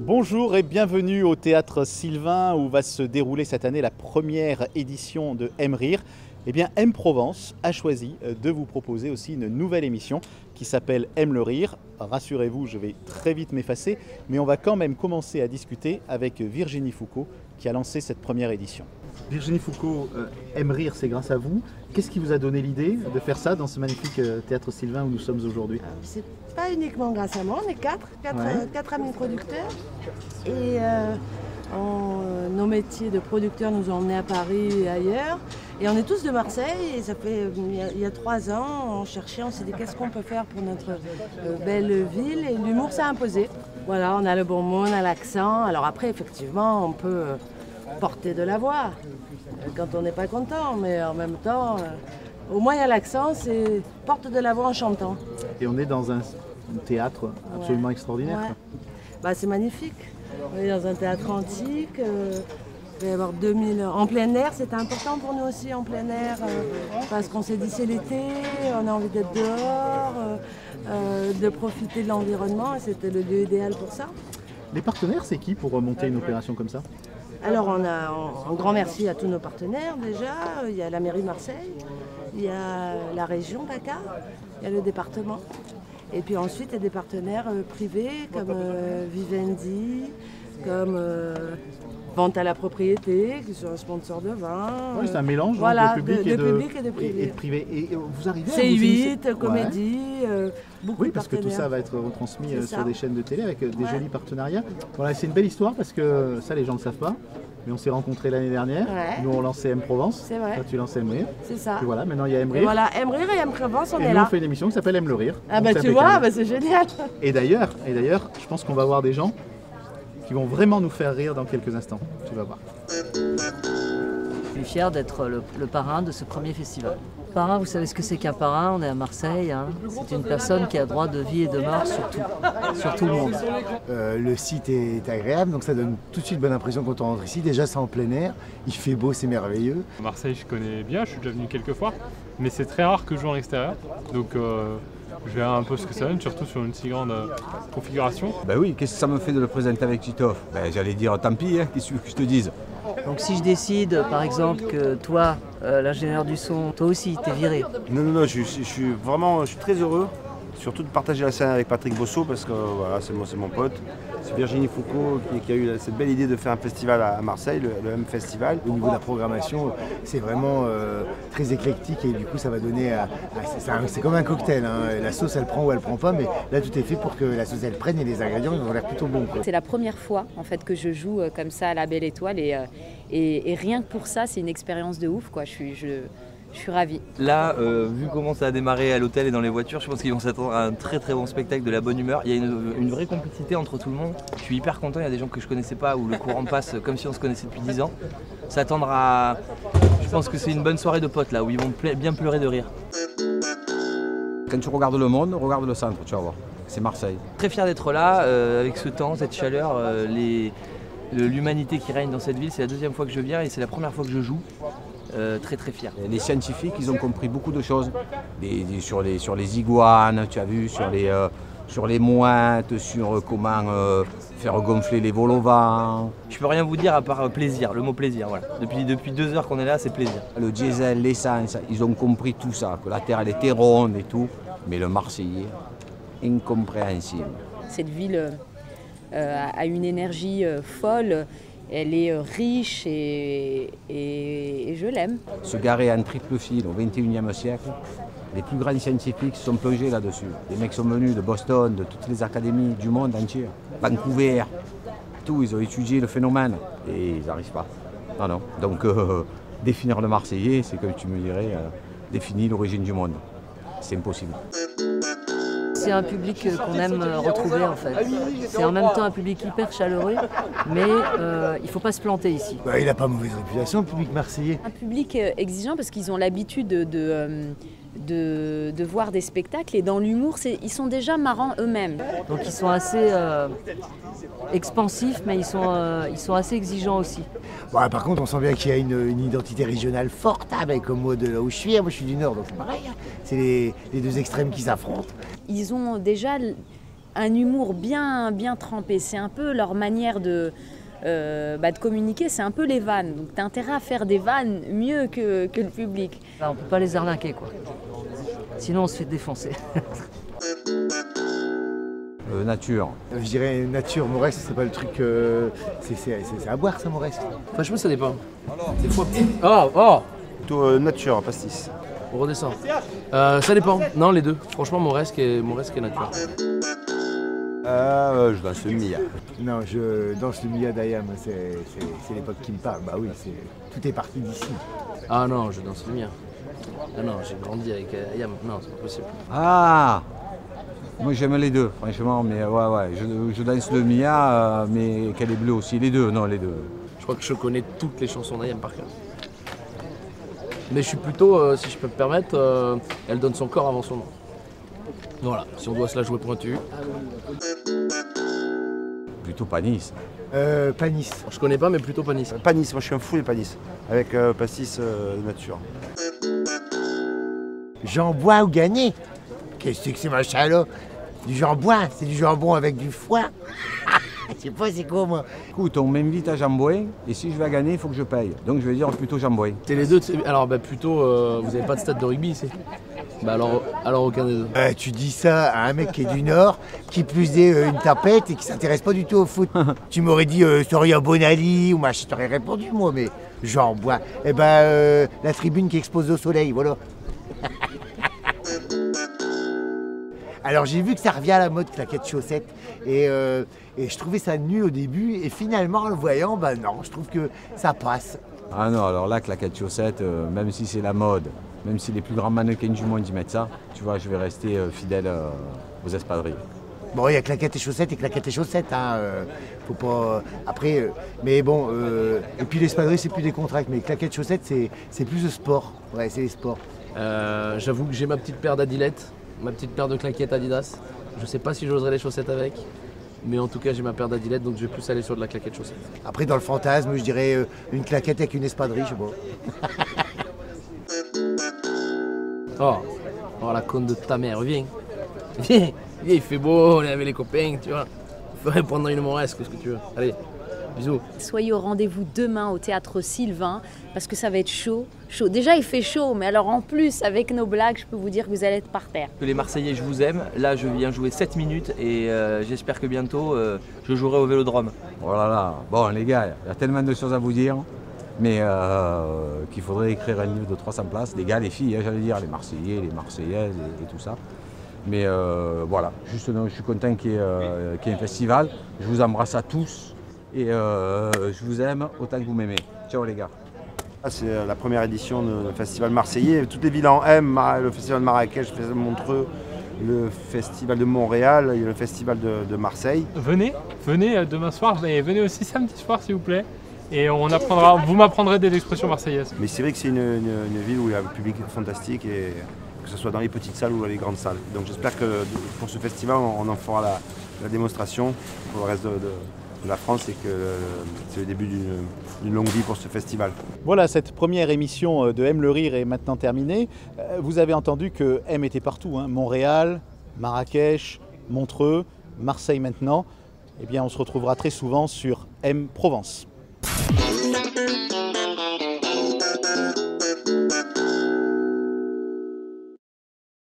Bonjour et bienvenue au Théâtre Sylvain où va se dérouler cette année la première édition de Aime Rire. Eh bien, M Provence a choisi de vous proposer aussi une nouvelle émission qui s'appelle Aime le Rire. Rassurez-vous, je vais très vite m'effacer, mais on va quand même commencer à discuter avec Virginie Foucault qui a lancé cette première édition. Virginie Foucault, Aime Rire, c'est grâce à vous. Qu'est-ce qui vous a donné l'idée de faire ça dans ce magnifique Théâtre Sylvain où nous sommes aujourd'hui? C'est pas uniquement grâce à moi, on est quatre amis producteurs. Et nos métiers de producteurs nous ont emmenés à Paris et ailleurs. Et on est tous de Marseille et ça fait il y a 3 ans, on cherchait, on s'est dit qu'est-ce qu'on peut faire pour notre belle ville et l'humour s'est imposé. Voilà, on a le bon mot, on a l'accent. Alors après, effectivement, on peut porter de la voix quand on n'est pas content, mais en même temps, au moins il y a l'accent, c'est porte de la voix en chantant. Et on est dans un théâtre absolument extraordinaire. Ouais. Bah, c'est magnifique. On est dans un théâtre antique. Il va y avoir 2000 en plein air, c'était important pour nous aussi en plein air, parce qu'on s'est dit c'est l'été, on a envie d'être dehors, de profiter de l'environnement, et c'était le lieu idéal pour ça. Les partenaires, c'est qui pour monter une opération comme ça? Alors on a un grand merci à tous nos partenaires déjà, il y a la mairie de Marseille, il y a la région PACA, il y a le département, et puis ensuite il y a des partenaires privés comme Vivendi, comme Vente à la propriété, qui sont un sponsor de vin. Oui, c'est un mélange voilà, de public et de privé. Et de privé. Et vous arrivez à C8, comédie, beaucoup oui, de parce que tout ça va être retransmis sur des chaînes de télé avec des jolis partenariats. Voilà, c'est une belle histoire parce que ça, les gens ne le savent pas. Mais on s'est rencontrés l'année dernière. Ouais. Nous, on lançait M Provence. C'est vrai. Toi, tu lançais Aime Rire. C'est ça. Et voilà, maintenant, il y a Aime Rire. Et voilà, Aime Rire et M Provence, on est nous, là. On fait une émission qui s'appelle Aime le Rire. Ah bah tu vois, bah, c'est génial. Et d'ailleurs, je pense qu'on va voir des gens qui vont vraiment nous faire rire dans quelques instants. Tu vas voir. Je suis fier d'être le parrain de ce premier festival. Parrain, vous savez ce que c'est qu'un parrain, on est à Marseille. Hein. C'est une personne qui a droit de vie et de mort sur tout le monde. Le site est agréable, donc ça donne tout de suite bonne impression quand on rentre ici. Déjà, c'est en plein air, il fait beau, c'est merveilleux. Marseille, je connais bien, je suis déjà venu quelques fois, mais c'est très rare que je joue en extérieur. Donc je verrai un peu ce que ça donne, surtout sur une si grande configuration. Ben oui, qu'est-ce que ça me fait de le présenter avec Titoff? Ben j'allais dire tant pis, hein, qu'est-ce que je te dise. Donc si je décide, par exemple, que toi, l'ingénieur du son, toi aussi, t'es viré. Non, je suis très heureux, surtout de partager la scène avec Patrick Bosso, parce que voilà, c'est mon pote. C'est Virginie Foucault qui a eu cette belle idée de faire un festival à Marseille, le M Festival. Au niveau de la programmation, c'est vraiment très éclectique et du coup ça va donner c'est comme un cocktail, hein. La sauce elle prend ou elle prend pas, mais là tout est fait pour que la sauce elle prenne et les ingrédients ils ont l'air plutôt bons. C'est la première fois en fait que je joue comme ça à la Belle Étoile et rien que pour ça c'est une expérience de ouf quoi. Je suis ravie. Là, vu comment ça a démarré à l'hôtel et dans les voitures, je pense qu'ils vont s'attendre à un très très bon spectacle, de la bonne humeur. Il y a une vraie complicité entre tout le monde. Je suis hyper content, il y a des gens que je connaissais pas où le courant passe comme si on se connaissait depuis 10 ans. S'attendre à... Je pense que c'est une bonne soirée de potes là, où ils vont bien pleurer de rire. Quand tu regardes le monde, regarde le centre, tu vas voir. C'est Marseille. Très fier d'être là, avec ce temps, cette chaleur, l'humanité qui règne dans cette ville. C'est la 2e fois que je viens et c'est la première fois que je joue. Très très fier. Les scientifiques, ils ont compris beaucoup de choses. Sur les iguanes, tu as vu, sur les mouettes, sur comment faire gonfler les vols au vent. Je peux rien vous dire à part plaisir, le mot plaisir. Voilà. Depuis 2 heures qu'on est là, c'est plaisir. Le diesel, l'essence, ils ont compris tout ça, que la terre elle était ronde et tout, mais le Marseillais, incompréhensible. Cette ville a une énergie folle. Elle est riche et je l'aime. Se garer en triple fil au XXIe siècle, les plus grands scientifiques sont plongés là-dessus. Les mecs sont venus de Boston, de toutes les académies du monde entier, Vancouver, tout, ils ont étudié le phénomène et ils n'arrivent pas. Non. Donc définir le Marseillais, c'est comme tu me dirais, définir l'origine du monde. C'est impossible. C'est un public qu'on aime retrouver en fait. C'est en même temps un public hyper chaleureux, mais il ne faut pas se planter ici. Il n'a pas mauvaise réputation, le public marseillais. Un public exigeant parce qu'ils ont l'habitude de voir des spectacles. Et dans l'humour, ils sont déjà marrants eux-mêmes. Donc ils sont assez expansifs, mais ils sont assez exigeants aussi. Bon, par contre, on sent bien qu'il y a une identité régionale forte avec moi de là où je suis. Moi, je suis du Nord, donc c'est pareil. C'est les deux extrêmes qui s'affrontent. Ils ont déjà un humour bien trempé. C'est un peu leur manière de communiquer, c'est un peu les vannes. Donc t'as intérêt à faire des vannes mieux que le public. Là, on peut pas les arnaquer, quoi. Sinon, on se fait défoncer. Nature. Je dirais nature, Morès, c'est pas le truc. C'est à boire ça, Morès. Franchement, ça dépend. Des fois. Oh Plutôt nature, pastis. On redescend. Ça dépend. Non, les deux. Franchement, Moresque et nature. Je danse le Mia. Non, je danse le Mia d'Ayam, c'est l'époque qui me parle. Bah oui, tout est parti d'ici. Ah non, je danse le mien. Ah non, j'ai grandi avec Ayam. Non, c'est pas possible. Ah, moi j'aime les deux, franchement, mais ouais, je danse le Mia, mais qu'elle est bleue aussi. Les deux, non, les deux. Je crois que je connais toutes les chansons d'Ayam par cœur. Mais je suis plutôt, si je peux me permettre, elle donne son corps avant son nom. Voilà, si on doit se la jouer pointue. Plutôt Panis. Panis. Je connais pas, mais plutôt Panis. Panis, moi je suis un fou des Panis. Avec pastis nature. Jambois ou gagné? Qu'est-ce que c'est machin là? Du jambon, c'est du jambon avec du foie. Je sais pas c'est quoi moi. Écoute, on m'invite à Jambouin et si je vais gagner, il faut que je paye. Donc je vais dire plutôt Jambouin. C'est les deux. Alors plutôt, vous avez pas de stade de rugby ici? Bah alors aucun des deux. Tu dis ça à un mec qui est du Nord, qui plus est une tapette et qui s'intéresse pas du tout au foot. Tu m'aurais dit Soria Bonali ou machin, je t'aurais répondu moi, mais Jambois. Eh ben la tribune qui expose au soleil, voilà. Alors j'ai vu que ça revient à la mode, claquettes chaussettes, et je trouvais ça nul au début, et finalement en le voyant, ben non, je trouve que ça passe. Ah non, alors là, claquettes chaussettes, même si c'est la mode, même si les plus grands mannequins du monde y mettent ça, tu vois, je vais rester fidèle aux espadrilles. Bon, il y a claquettes et chaussettes, hein, faut pas... Après, mais bon, et puis l'espadrille c'est plus des contracts, mais claquettes chaussettes c'est plus de sport, ouais, c'est les sports. J'avoue que j'ai ma petite paire d'Adilettes, ma petite paire de claquettes Adidas. Je sais pas si j'oserais les chaussettes avec, mais en tout cas j'ai ma paire d'Adilettes, donc je vais plus aller sur de la claquette chaussette. Après dans le fantasme, je dirais une claquette avec une espadrille, je sais pas. Oh la conne de ta mère, viens, il fait beau, on est avec les copains, tu vois. Il faudrait prendre une Moresque, qu'est-ce que tu veux. Allez, bisous. Soyez au rendez-vous demain au Théâtre Sylvain, parce que ça va être chaud. Déjà il fait chaud, mais alors en plus avec nos blagues, je peux vous dire que vous allez être par terre. Les Marseillais, je vous aime. Là, je viens jouer 7 minutes et j'espère que bientôt, je jouerai au Vélodrome. Oh là là, bon les gars, il y a tellement de choses à vous dire, mais qu'il faudrait écrire un livre de 300 places. Les gars, les filles, j'allais dire, les Marseillais, les Marseillaises et tout ça. Mais voilà, juste je suis content qu'il y ait un festival. Je vous embrasse à tous et je vous aime autant que vous m'aimez. Ciao les gars. C'est la première édition du festival marseillais. Toutes les villes en aiment, le festival de Marrakech, le festival de Montreux, le festival de Montréal et le festival de Marseille. Venez demain soir, mais venez aussi samedi soir s'il vous plaît. Et vous m'apprendrez des expressions marseillaises. Mais c'est vrai que c'est une ville où il y a un public fantastique, et que ce soit dans les petites salles ou dans les grandes salles. Donc j'espère que pour ce festival, on en fera la démonstration pour le reste de la France, et que c'est le début d'une longue vie pour ce festival. Voilà, cette première émission de M le Rire est maintenant terminée. Vous avez entendu que M était partout, hein. Montréal, Marrakech, Montreux, Marseille maintenant. Eh bien, on se retrouvera très souvent sur M Provence.